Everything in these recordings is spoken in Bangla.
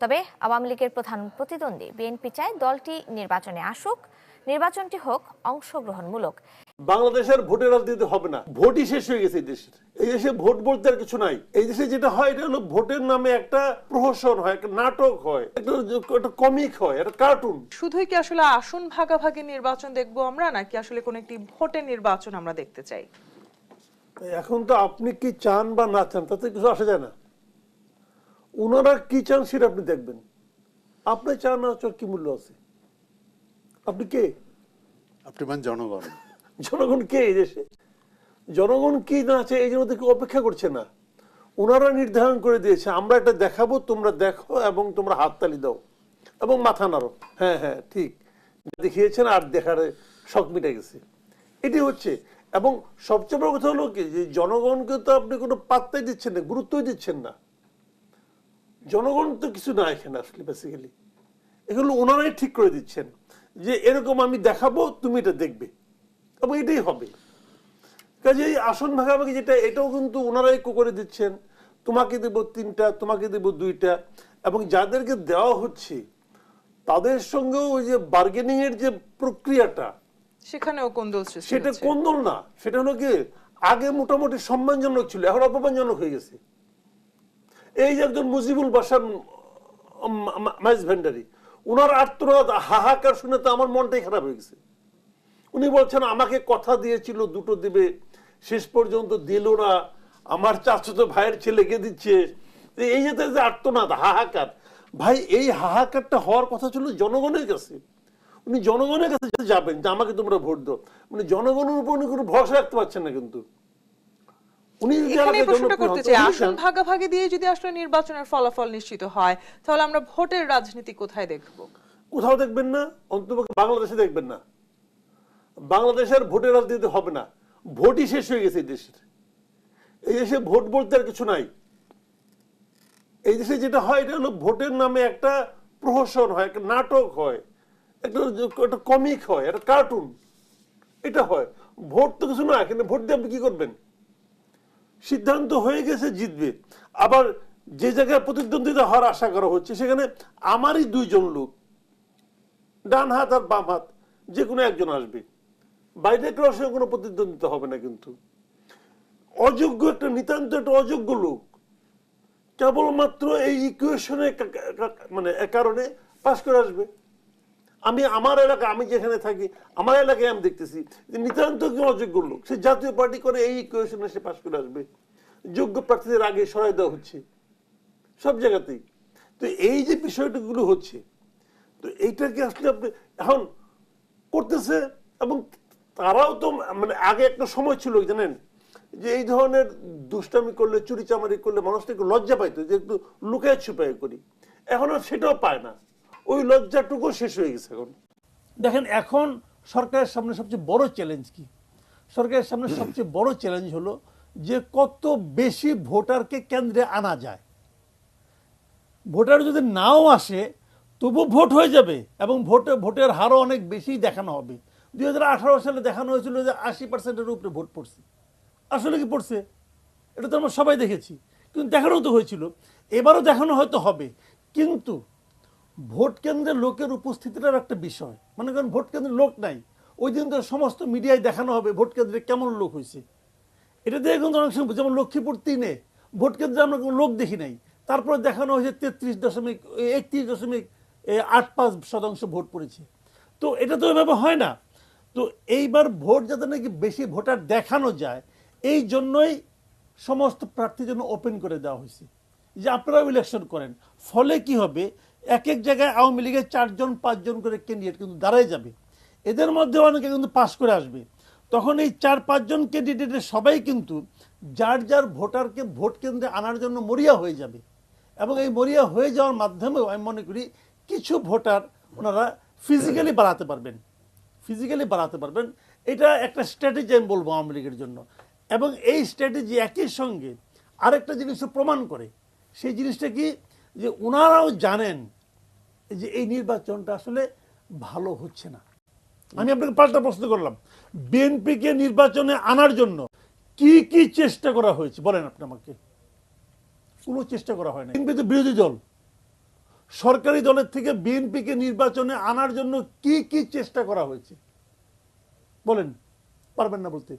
তবে আওয়ামী লীগের প্রধান প্রতিদ্বন্দ্বী বিএনপি চায় দলটি নির্বাচনে আসুক, নির্বাচনটি হোক অংশগ্রহণমূলক। বাংলাদেশের ভোটের রাজনীতি হবে না, ভোটই শেষ হয়ে গেছে এই দেশে ভোট বলতে আর কিছু নাই। এই দেশে যেটা হয় এটা হলো ভোটের নামে একটা প্রহসন হয়, একটা নাটক হয়, একটা কমিক হয়, একটা কার্টুন। শুধুই কি আসলে আসন ভাগাভাগি নির্বাচন দেখবো আমরা, নাকি আসলে কোন একটি ভোটের নির্বাচন আমরা দেখতে চাই? এখন তো আপনি কি চান বা না চান তাতে কিছু আসা যায় না। ওনারা কি চান সেটা আপনি দেখবেন। আপনি চান না চান কি মূল্য আছে? আপনি কে? আপনি মানে জনগণ। জনগণ কে এই দেশে? জনগণ কি না আছে এই জন্য কেউ অপেক্ষা করছে না। ওনারা নির্ধারণ করে দিয়েছে আমরা এটা দেখাবো, তোমরা দেখো এবং তোমরা হাততালি দাও এবং মাথা নাড়ো। হ্যাঁ হ্যাঁ ঠিক দেখিয়েছেন, আর দেখার শখ মিটে গেছে, এটি হচ্ছে। এবং সবচেয়ে বড় কথা হলো কি যে জনগণকে তো আপনি কোনো পাত্তাই দিচ্ছেন না, গুরুত্বই দিচ্ছেন না। জনগণ তো কিছু না এখানে আসলে বেসিক্যালি এগুলো ওনারাই ঠিক করে দিচ্ছেন যে এরকম আমি দেখাবো, তুমি এটা দেখবে এবং এটাই হবে। কাজে এই আসন ভাগাভাগি যেটা, এটাও কিন্তু ওনারাই করে দিচ্ছেন। তোমাকে দেব 3টা, তোমাকে দেব 2টা, এবং যাদেরকে দেওয়া হচ্ছে তাদের সঙ্গে ওই যে বার্গেনিং এর যে প্রক্রিয়াটা, সেখানেও কোন্দল সৃষ্টি সেটা হচ্ছে। কোন্দল না, সেটা হলো কি আগে মোটামুটি সম্মানজনক ছিল, এখন অপমানজনক হয়ে গেছে। এই যে একজন মুজিবুল বাসার মাইজ ভান্ডারি, ওনার আর্তনাদ হাহাকার শুনে তো আমার মনটাই খারাপ হয়ে গেছে। উনি বলছেন আমাকে কথা দিয়েছিল 2টো দিবে, শেষ পর্যন্ত দিল না, আমার চাচাতো ভাইয়ের ছেলেকে দিচ্ছে। এই যে আর্তনাদ হাহাকার, ভাই এই হাহাকারটা হওয়ার কথা ছিল জনগণের কাছে। উনি জনগণের কাছে যাবেন যে আমাকে তোমরা ভোট দাও, মানে জনগণের উপর উনি কোনো ভরসা রাখতে পারছেন না। কিন্তু উনি এখানে প্রশ্নটা করতে চাই, আসন ভাগাভাগি দিয়ে যদি আসলে নির্বাচনের ফলাফল নিশ্চিত হয়, তাহলে আমরা ভোটের রাজনীতি কোথায় দেখব? কোথাও দেখবেন না, অন্ততপক্ষে বাংলাদেশে দেখবেন না। বাংলাদেশের ভোটের রাজনীতি হবে না, ভোটই শেষ হয়ে গেছে এই দেশে ভোট বলতে আর কিছু নাই। এই দেশে যেটা হয় এটা হলো ভোটের নামে একটা প্রহসন হয়, একটা নাটক হয়, একটা কমিক হয়, একটা কার্টুন, এটা হয়। ভোট তো কিছু না, এখানে ভোট দিয়ে আপনি কি করবেন? সিদ্ধান্ত হয়ে গেছে জিতবে। আবার যে জায়গায় প্রতিদ্বন্দ্বিতা হওয়ার আশা করা হচ্ছে সেখানে আমারই 2জন লোক, ডান হাত আর বাম হাত, যে কোনো একজন আসবে, বাইরে কারোর সঙ্গে কোনো প্রতিদ্বন্দ্বিতা হবে না। কিন্তু অযোগ্য একটা নিতান্ত একটা অযোগ্য লোক কেবলমাত্র এই ইকুয়েশনের মানে কারণে পাশ করে আসবে। আমি আমার এলাকা, আমি যেখানে থাকি আমার এলাকায় আমি দেখতেছি যে নিতান্ত কি অযোগ্য লোক, সে জাতীয় পার্টি করে এই ইকুয়েশনে সে পাশ করে আসবে। যোগ্য প্রার্থীদের আগে সরাই দেওয়া হচ্ছে সব জায়গাতেই। তো এই যে বিষয়গুলো হচ্ছে, তো এইটাকে আসলে আপনি এখন করতেছে। এবং তারাও তো মানে আগে একটা সময় ছিল জানেন যে এই ধরনের দুষ্টামি করলে, চুরি চামারি করলে মানুষটা একটু লজ্জা পাইতো যে একটু লুকায় ছুপায় করি। এখন আর সেটাও পায় না, ওই লজ্জাটুকু শেষ হয়ে গেছে। এখন দেখেন, এখন সরকারের সামনে সবচেয়ে বড় চ্যালেঞ্জ কি? সরকারের সামনে সবচেয়ে বড় চ্যালেঞ্জ হলো যে কত বেশি ভোটারকে কেন্দ্রে আনা যায়। ভোটার যদি নাও আসে তবু ভোট হয়ে যাবে এবং ভোটের হারও অনেক বেশি দেখানো হবে। 2018 সালে দেখানো হয়েছিল যে 80%-এর উপরে ভোট পড়ছে। আসলে কি পড়ছে? এটা তো আমরা সবাই দেখেছি, কিন্তু দেখানো তো হয়েছিল। এবারও দেখানো হয়তো হবে, কিন্তু ভোট কেন্দ্রে লোকের উপস্থিতিটার একটা বিষয়। মনে করেন ভোট কেন্দ্রে লোক নাই, ওই দিন তো সমস্ত মিডিয়ায় দেখানো হবে ভোট কেন্দ্রে কেমন লোক হয়েছে। এটা দিয়ে কিন্তু অনেক সময়, যেমন লক্ষ্মীপুর 3-এ ভোট কেন্দ্রে আমরা কোনো লোক দেখি নাই, তারপরে দেখানো হয়েছে 31.85% ভোট পড়েছে। তো এটা তো এভাবে হয় না। তো এইবার ভোট যাতে নাকি বেশি ভোটার দেখানো যায়, এই জন্যই সমস্ত প্রার্থীর জন্য ওপেন করে দেওয়া হয়েছে যে আপনারাও ইলেকশন করেন। ফলে কি হবে, এক এক জায়গায় আওয়ামী লীগের 4-5 করে ক্যান্ডিডেট কিন্তু দাঁড়ায় যাবে, এদের মধ্যে অনেকে কিন্তু পাশ করে আসবে। তখন এই 4-5 ক্যান্ডিডেটের সবাই কিন্তু যার যার ভোটারকে ভোট কেন্দ্রে আনার জন্য মরিয়া হয়ে যাবে। এবং এই মরিয়া হয়ে যাওয়ার মাধ্যমেও আমি মনে করি কিছু ভোটার ওনারা ফিজিক্যালি বাড়াতে পারবেন। এটা একটা স্ট্র্যাটেজি আমি বলবো আওয়ামী লীগের জন্য। এবং এই স্ট্র্যাটেজি একই সঙ্গে আরেকটা জিনিসও প্রমাণ করে। সেই জিনিসটা কি, যে ওনারাও জানেন যে এই নির্বাচনটা আসলে ভালো হচ্ছে না। আমি আপনাকে পাল্টা প্রশ্ন করলাম, বিএনপিকে নির্বাচনে আনার জন্য কি কি চেষ্টা করা হয়েছে বলেন আপনি আমাকে? কোনো চেষ্টা করা হয় না। বিএনপি তো বিরোধী দল, সরকারি দলের থেকে বিএনপিকে নির্বাচনে আনার জন্য কি কি চেষ্টা করা হয়েছে বলেন, পারবেন না বলতে।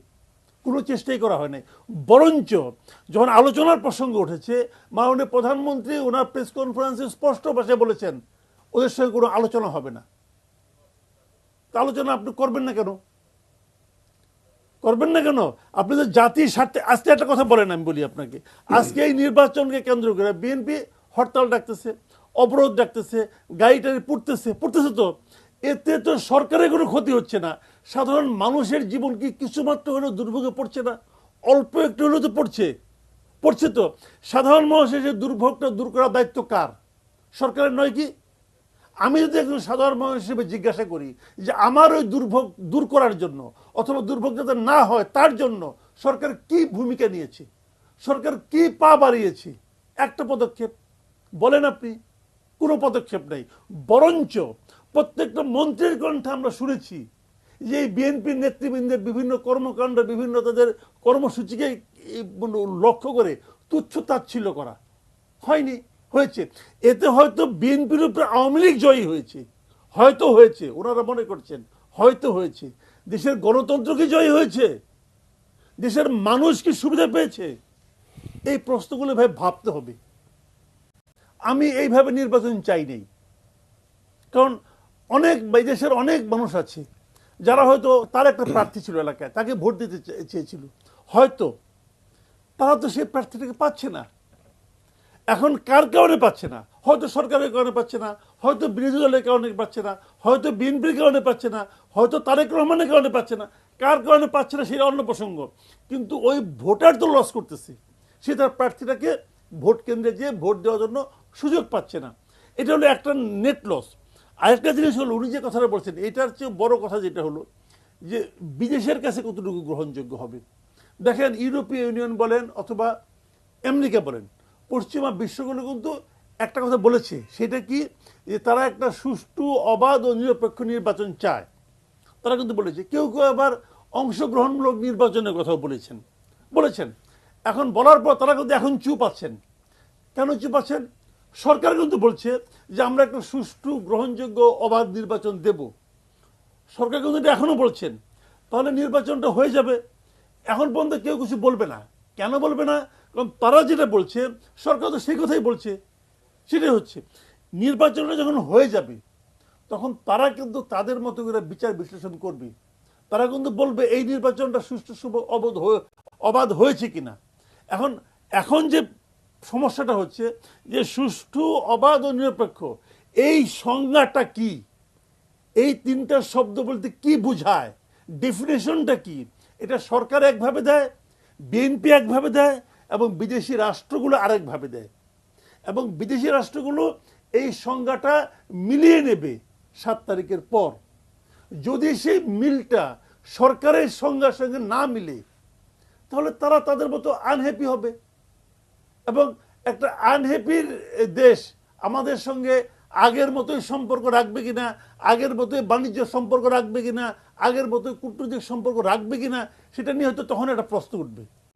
কোনো চেষ্টাই করা হয় নাই। বরঞ্চ যখন আলোচনার প্রসঙ্গ উঠেছে, মাননীয় প্রধানমন্ত্রী ওনার প্রেস কনফারেন্সে স্পষ্ট ভাষায় বলেছেন ওদের সঙ্গে কোনো আলোচনা হবে না। তা আলোচনা আপনি করবেন না কেন? করবেন না কেন? আপনি তো জাতির স্বার্থে। আজকে একটা কথা বলেন, আমি বলি আপনাকে, আজকে এই নির্বাচনকে কেন্দ্র করে বিএনপি হরতাল ডাকতেছে, অবরোধ ডাকতেছে, গাড়ি টাড়ি পড়তেছে তো এতে তো সরকারের কোনো ক্ষতি হচ্ছে না, সাধারণ মানুষের জীবন কি কিছুমাত্র হলেও দুর্ভোগে পড়ছে না? অল্প একটু হলেও তো পড়ছে তো। সাধারণ মানুষের যে দুর্ভোগটা দূর করার দায়িত্ব কার? সরকারের নয় কি? আমি যদি একজন সাধারণ মানুষ হিসেবে জিজ্ঞাসা করি যে আমার ওই দুর্ভোগ দূর করার জন্য অথবা দুর্ভোগ যাতে না হয় তার জন্য সরকার কি ভূমিকা নিয়েছে, সরকার কি পা বাড়িয়েছে? একটা পদক্ষেপ বলেন আপনি? কোনো পদক্ষেপ নেই। বরঞ্চ প্রত্যেকটা মন্ত্রীর কণ্ঠে আমরা শুনেছি যে এই বিএনপির নেতৃবৃন্দের বিভিন্ন কর্মকাণ্ড, বিভিন্ন তাদের কর্মসূচিকে লক্ষ্য করে তুচ্ছ তাচ্ছিল্য করা হয়নি, হয়েছে। এতে হয়তো বিএনপির উপরে আওয়ামী লীগ জয়ী হয়েছে, হয়তো হয়েছে, ওনারা মনে করছেন হয়তো হয়েছে। দেশের গণতন্ত্র কি জয়ী হয়েছে? দেশের মানুষ কি সুবিধা পেয়েছে? এই প্রশ্নগুলো ভাই ভাবতে হবে। আমি এইভাবে নির্বাচন চাই নাই, কারণ এই দেশের অনেক মানুষ আছে যারা হয়তো তার একটা প্রার্থী ছিল এলাকায়, তাকে ভোট দিতে চেয়েছিল, হয়তো তারা তো সেই প্রার্থীটাকে পাচ্ছে না। এখন কার কারণে পাচ্ছে না? হয়তো সরকারের কারণে পাচ্ছে না, হয়তো বিরোধী দলের কারণে পাচ্ছে না, হয়তো বিএনপির কারণে পাচ্ছে না, হয়তো তারেক রহমানের কারণে পাচ্ছে না। কার কারণে পাচ্ছে না সেটা অন্য প্রসঙ্গ, কিন্তু ওই ভোটার তো লস করতেছে। সে তার প্রার্থীটাকে ভোট কেন্দ্রে যেয়ে ভোট দেওয়ার জন্য সুযোগ পাচ্ছে না। এটা হলো একটা নেট লস। আরেকটা জিনিস হলো, উনি যে কথাটা বলছেন এটার চেয়ে বড় কথা যেটা হলো যে বিদেশের কাছে কতটুকু গ্রহণযোগ্য হবে। দেখেন, ইউরোপীয় ইউনিয়ন বলেন অথবা আমেরিকা বলেন, পশ্চিমা বিশ্বগুলো কিন্তু একটা কথা বলেছে, সেটা কি যে তারা একটা সুষ্ঠু, অবাধ ও নিরপেক্ষ নির্বাচন চায়। তারা কিন্তু বলেছে, কেউ কেউ আবার অংশগ্রহণমূলক নির্বাচনের কথাও বলেছেন। এখন বলার পর তারা কিন্তু এখন চুপ আছেন। কেন চুপ আছেন? সরকার কিন্তু বলছে যে আমরা একটা সুষ্ঠু, গ্রহণযোগ্য, অবাধ নির্বাচন দেব। সরকার কিন্তু এটা এখনো বলছেন। তাহলে নির্বাচনটা হয়ে যাবে। এখন পর্যন্ত কেউ কিছু বলবে না। কেন বলবে না? কারণ তারা যেটা বলছে, সরকার তো সেই কথাই বলছে। সেটাই হচ্ছে, নির্বাচনটা যখন হয়ে যাবে তখন তারা কিন্তু তাদের মতো করে বিচার বিশ্লেষণ করবে। তারা কিন্তু বলবে এই নির্বাচনটা সুষ্ঠু, অবাধ হয়েছে কিনা। এখন যে সমস্যাটা হচ্ছে যে সুষ্ঠু, অবাধ ও নিরপেক্ষ এই সংজ্ঞাটা কি, এই তিনটা শব্দ বলতে কি বোঝায়, ডেফিনেশনটা কি, এটা সরকার একভাবে দেয়, বিএনপি একভাবে দেয় এবং বিদেশি রাষ্ট্রগুলো আরেকভাবে দেয়। এবং বিদেশি রাষ্ট্রগুলো এই সংজ্ঞাটা মিলিয়ে নেবে 7 তারিখের পর। যদি সেই মিলটা সরকারের সংজ্ঞার সঙ্গে না মিলে তাহলে তারা তাদের মতো আনহ্যাপি হবে। এবং একটা আনহ্যাপির দেশ আমাদের সঙ্গে আগের মতোই সম্পর্ক রাখবে কিনা, আগের মতোই বাণিজ্য সম্পর্ক রাখবে কিনা, আগের মতোই কূটনৈতিক সম্পর্ক রাখবে কিনা, সেটা নিয়ে হয়তো তখন একটা প্রশ্ন উঠবে।